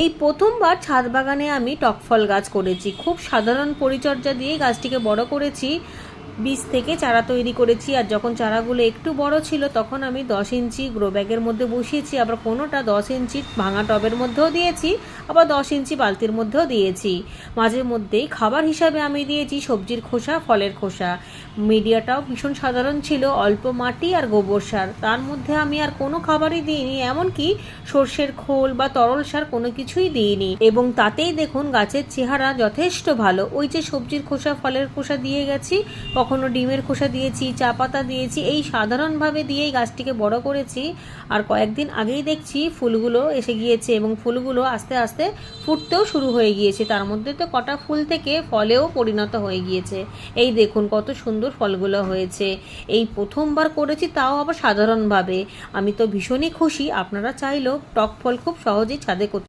এই প্রথমবার ছাদ বাগানে আমি টক ফল গাছ করেছি। খুব সাধারণ পরিচর্যা দিয়ে গাছটিকে বড় করেছি। বীজ থেকে চারা তৈরি করেছি, আর যখন চারাগুলো একটু বড় ছিল তখন আমি 10 ইঞ্চি গ্রো ব্যাগের মধ্যে বসিয়েছি, আবার কোনোটা 10 ইঞ্চি ভাঙা টবের মধ্যেও দিয়েছি, আবার 10 ইঞ্চি বালতির মধ্যেও দিয়েছি। মাঝে মধ্যেই খাবার হিসাবে আমি দিয়েছি সবজির খোসা, ফলের খোসা। মিডিয়াটাও ভীষণ সাধারণ ছিল, অল্প মাটি আর গোবর সার। তার মধ্যে আমি আর কোনো খাবারই দিইনি, এমনকি সর্ষের খোল বা তরল সার কোনো কিছুই দিইনি, এবং তাতেই দেখুন গাছের চেহারা যথেষ্ট ভালো। ওই যে সবজির খোসা, ফলের খোসা দিয়ে গেছি, কখনো ডিমের খোসা দিয়েছি, চা পাতা দিয়েছি, এই সাধারণভাবে দিয়েই গাছটিকে বড় করেছি। আর কয়েকদিন আগেই দেখছি ফুলগুলো এসে গিয়েছে, এবং ফুলগুলো আস্তে আস্তে ফুটতেও শুরু হয়ে গিয়েছে। তার মধ্যে তো কটা ফুল থেকে ফলেও পরিণত হয়ে গিয়েছে। এই দেখুন কত সুন্দর ফলগুলো হয়েছে। এই প্রথমবার করেছি, তাও আবার সাধারণভাবে। আমি তো ভীষণই খুশি। আপনারা চাইলেও টক ফল খুব সহজেই ছাদে করতে